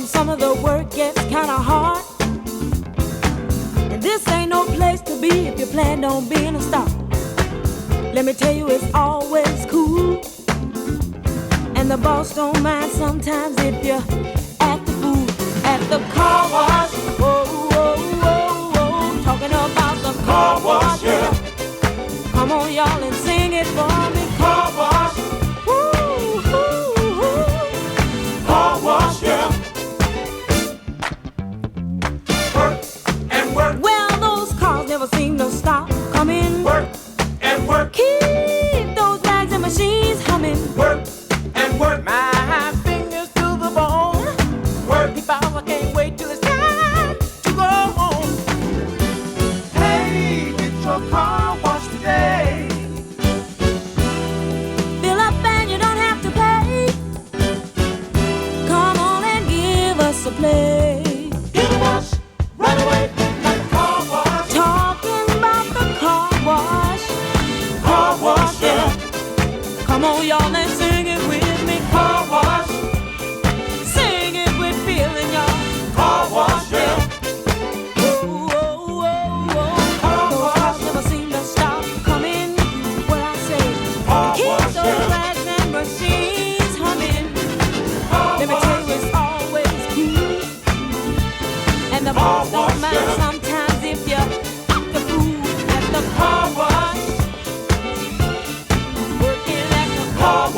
some of the work gets kinda hard. And this ain't no place to be if you plan on being a star. Let me tell you, it's always cool. And the boss don't mind sometimes if you act the fool at the car wash. Whoa, whoa, whoa, whoa. Talking about the car wash, yeah. Come on, y'all, and sing it for me. Car wash. Woo, woo, woo. Car wash, yeah. Work and work. Well, those cars never seem to stop coming. Work and work. Keep those bags and machines humming. Work and work. My fingers to the bone. Work. I can't wait till it's time to go home. Hey, get your car washed today. Fill up and you don't have to pay. Come on and give us a play. Get a wash right away like a car wash. Talking about the car wash. Car wash, yeah. Come on, y'all, and sing it with me. Car wash. Sing it with feeling, y'all. Car wash, yeah. Whoa, whoa, whoa, whoa. Those cars never seem to stop coming. What I say? Keep those flags and machines humming. Let me tell you, it's always cool. And the boss don't mind sometimes if you act the fool at the car wash. Working at the car wash.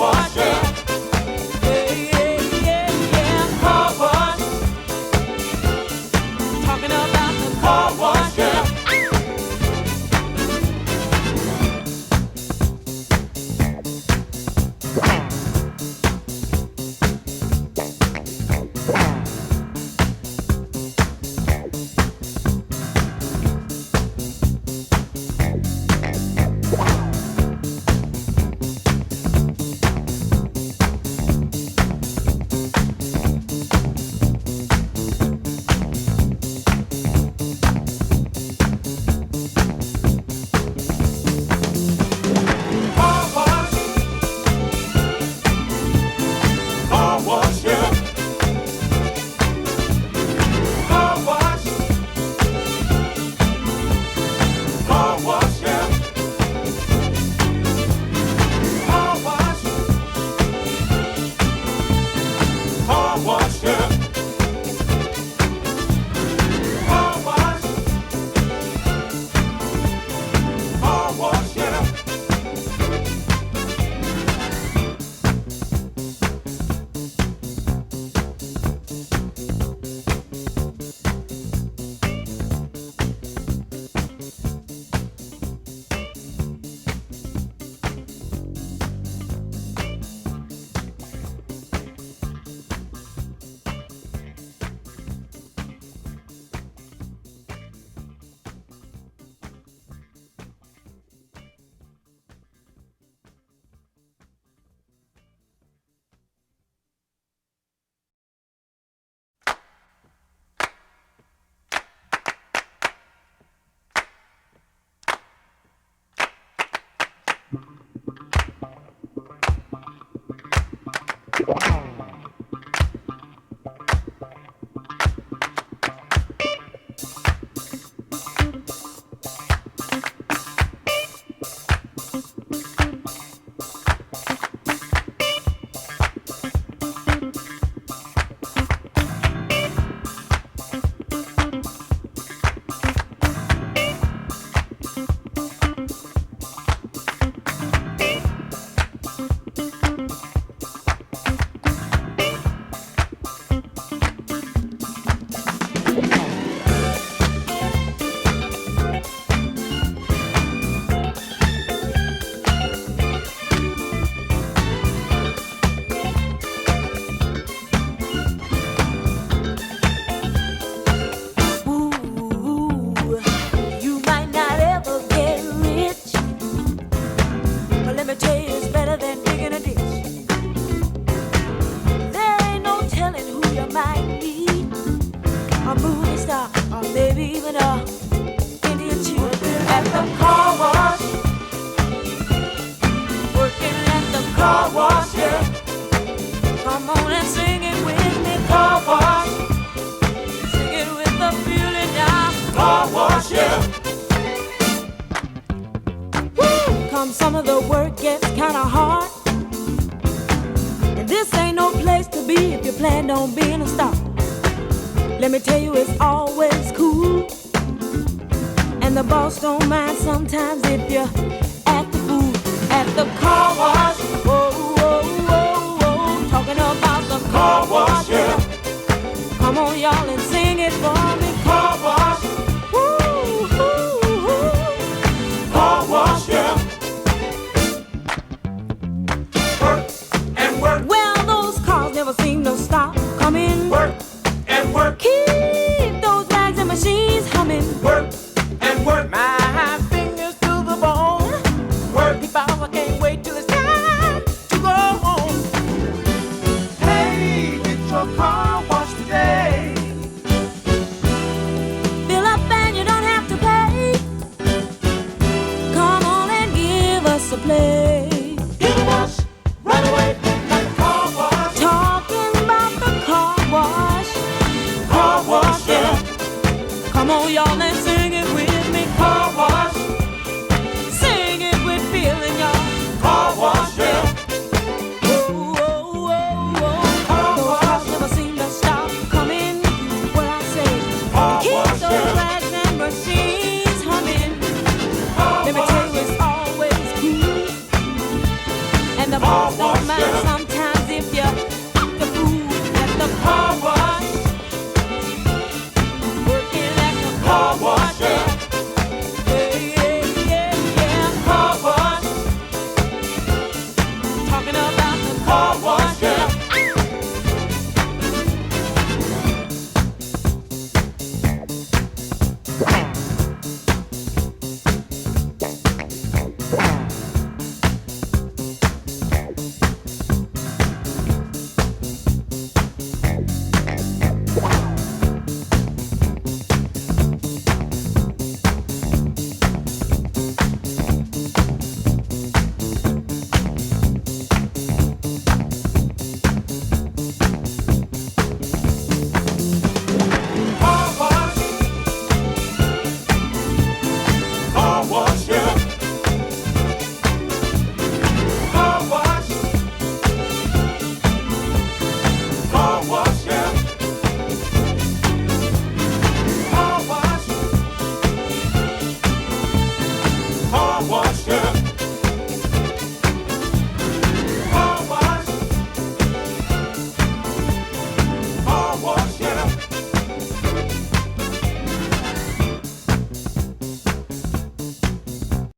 yeah. Woo! Come some of the work gets kinda hard, and this ain't no place to be if you plan on being a star. Let me tell you, it's always cool, and the boss don't mind sometimes if you act the fool at the car wash. Whoa, whoa, whoa, whoa, talking about the car wash, yeah. Come on, y'all, and sing it for me. Car wash. Woo, woo, woo. Car wash, yeah. Work and work. Well, those cars never seem to stop coming. Work and work. Keep those bags and machines humming. Work and work. My fingers to the bone. Work. People, I can't wait till it's time to go home. Hey, get your car washed today. Fill up and you don't have to pay. Come on and give us a play.